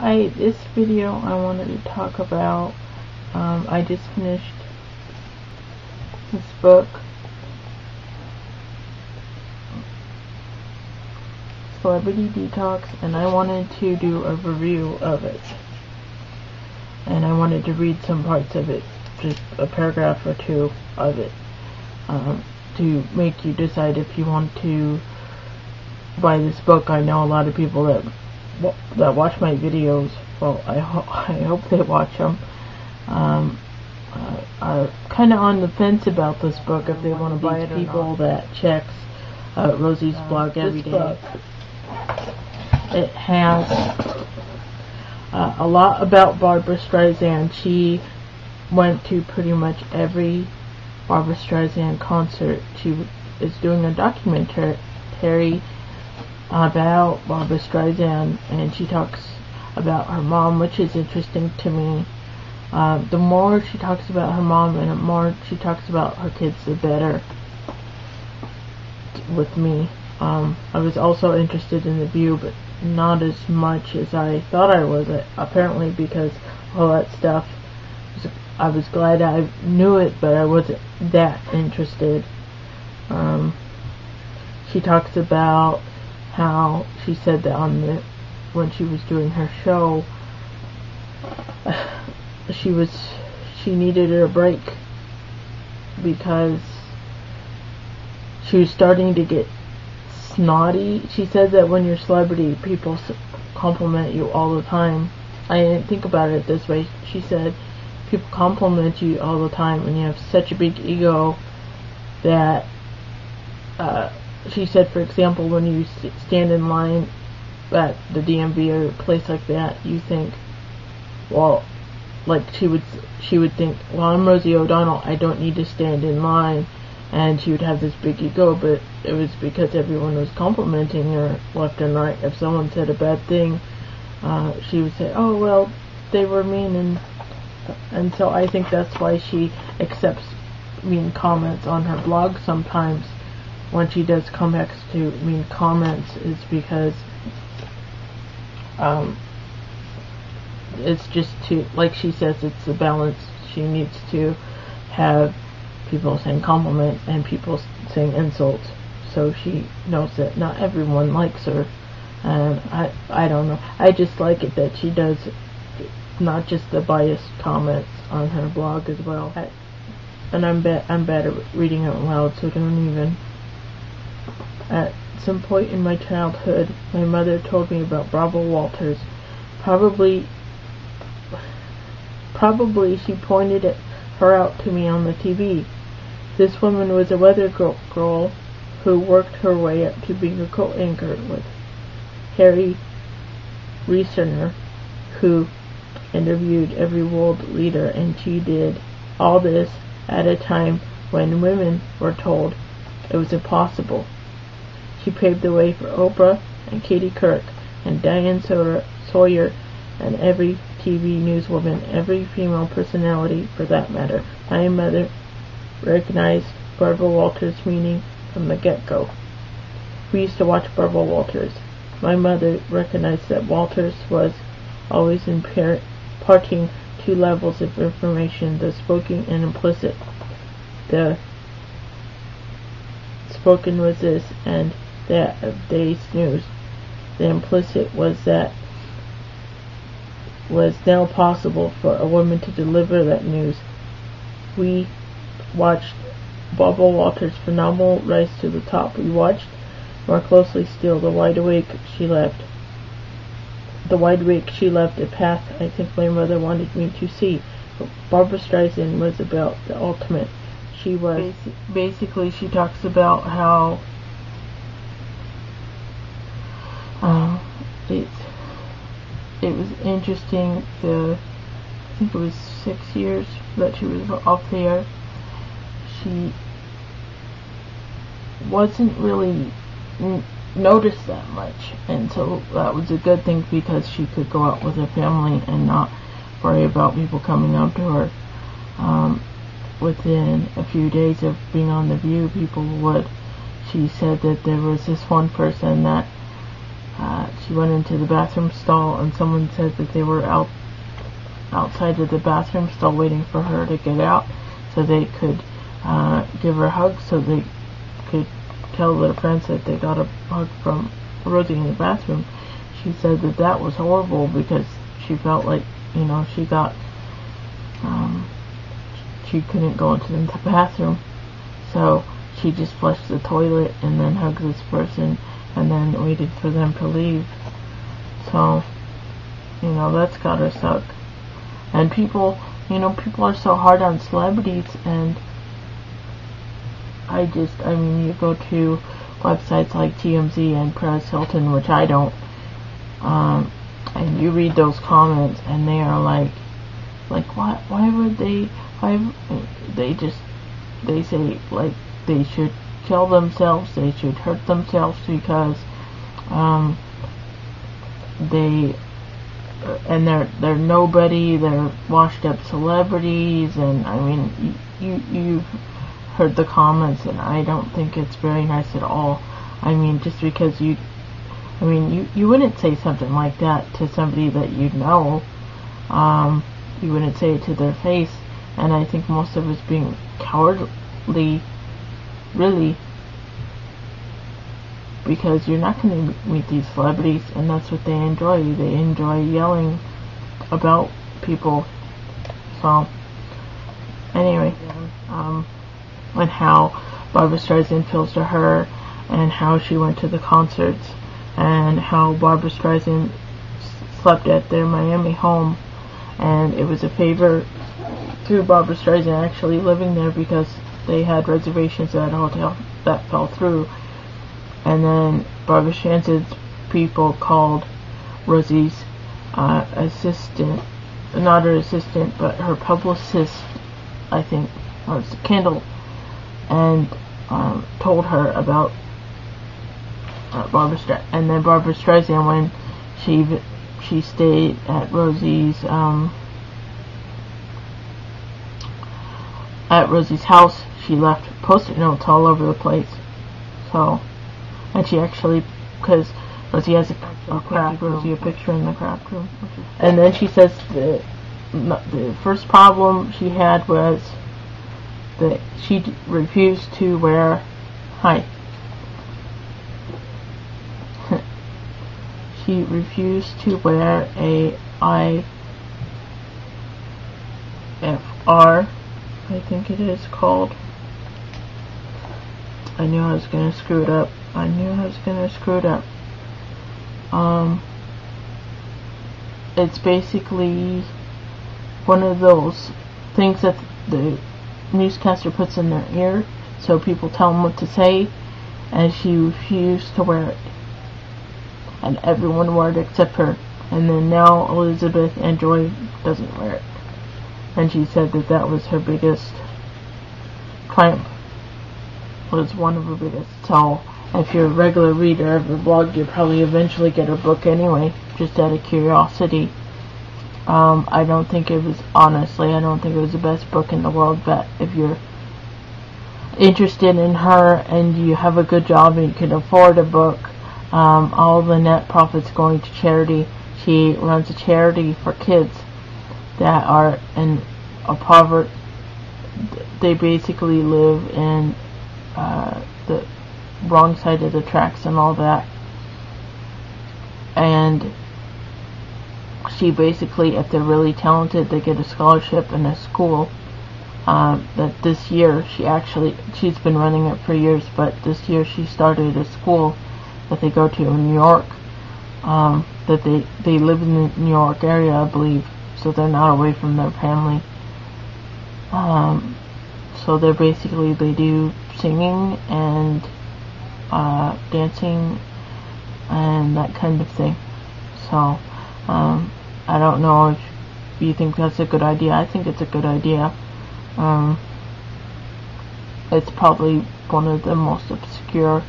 Hi, this video I wanted to talk about, I just finished this book, Celebrity Detox, and I wanted to do a review of it. And I wanted to read some parts of it, just a paragraph or two of it, to make you decide if you want to buy this book. I know a lot of people that watch my videos, well, I hope they watch them, are kind of on the fence about this book, if they want to buy it. People that checks Rosie's blog every day. It has a lot about Barbra Streisand. She went to pretty much every Barbra Streisand concert. She is doing a documentary about Barbra Streisand, and she talks about her mom, which is interesting to me. The more she talks about her mom and the more she talks about her kids, the better with me. I was also interested in The View, but not as much as I thought I was, apparently, because all that stuff, I was glad I knew it, but I wasn't that interested. She talks about how she said that when she was doing her show, she needed a break because she was starting to get snotty. She said that when you're a celebrity, people compliment you all the time. I didn't think about it this way. She said people compliment you all the time and you have such a big ego that she said, for example, when you stand in line at the DMV or a place like that, you think, well, like she would think, well, I'm Rosie O'Donnell, I don't need to stand in line, and she would have this big ego, but it was because everyone was complimenting her left and right. If someone said a bad thing, she would say, oh, well, they were mean, and so I think that's why she accepts mean comments on her blog sometimes. When she does comebacks to mean comments, is because it's just to, like she says, it's the balance. She needs to have people saying compliments and people saying insults, so she knows that not everyone likes her. And I don't know, I just like it that she does not just the biased comments on her blog as well. And I'm bad at reading out loud, so don't even. At some point in my childhood, my mother told me about Barbara Walters. Probably she pointed her out to me on the TV. This woman was a weather girl who worked her way up to being a co-anchor with Harry Reasoner, who interviewed every world leader, and she did all this at a time when women were told it was impossible. She paved the way for Oprah and Katie Couric and Diane Sawyer and every TV newswoman, every female personality for that matter. My mother recognized Barbara Walters' meaning from the get-go. We used to watch Barbara Walters. My mother recognized that Walters was always imparting two levels of information, the spoken and implicit. The spoken was this, and that of day's news. The implicit was that was now possible for a woman to deliver that news. We watched Barbara Walters' phenomenal rise to the top. We watched more closely still the wide awake she left. The wide awake she left a path I think my mother wanted me to see. But Barbra Streisand was about the ultimate. She was basically, she talks about how it was interesting, I think it was 6 years that she was off the air. She wasn't really noticed that much, and so that was a good thing because she could go out with her family and not worry about people coming up to her. Within a few days of being on The View, people would. She said that there was this one person that she went into the bathroom stall, and someone said that they were outside of the bathroom stall waiting for her to get out so they could give her a hug, so they could tell their friends that they got a hug from Rosie in the bathroom. She said that that was horrible because she felt like, you know, she couldn't go into the bathroom, so she just flushed the toilet and then hugged this person and then waited for them to leave. So, you know, that's gotta suck. And people are so hard on celebrities, and I mean, you go to websites like TMZ and Perez Hilton, which I don't, and you read those comments, and they are like, why would they say, like, they should kill themselves, they should hurt themselves because, they're nobody, they're washed up celebrities, and I mean, you've heard the comments, and I don't think it's very nice at all. I mean, just because you wouldn't say something like that to somebody that you know. You wouldn't say it to their face, and I think most of it's being cowardly, really, because you're not going to meet these celebrities, and that's what they enjoy. They enjoy yelling about people. So, anyway, and how Barbra Streisand feels to her, and how she went to the concerts, and how Barbra Streisand slept at their Miami home, and it was a favor through Barbra Streisand actually living there because they had reservations at a hotel that fell through. And then Barbra Streisand's people called Rosie's assistant, not her assistant, but her publicist, I think, or Kendall, and told her about Barbra Streisand. And then Barbra Streisand, when she stayed at Rosie's house, she left post-it notes all over the place. So, and she actually, because Rosie has a picture in the craft room. And then she says the first problem she had was that she refused to wear, she refused to wear a IFR, I think it is called. I knew I was going to screw it up. It's basically one of those things that the newscaster puts in their ear so people tell them what to say, and she refused to wear it. And everyone wore it except her. And then now Elizabeth and Joy doesn't wear it. And she said that that was her biggest triumph. Was one of her biggest. So, if you're a regular reader of her blog, you'll probably eventually get her book anyway, just out of curiosity. I don't think it was the best book in the world, but if you're interested in her and you have a good job and you can afford a book, all the net profits going to charity. She runs a charity for kids that are in a poverty. They basically live in the wrong side of the tracks and all that. And she basically, if they're really talented, they get a scholarship in a school that this year she's been running it for years, but this year she started a school that they go to in New York, that they live in the New York area, I believe, so they're not away from their family. So they do singing and dancing and that kind of thing. So I don't know if you think that's a good idea. I think it's a good idea. It's probably one of the most obscure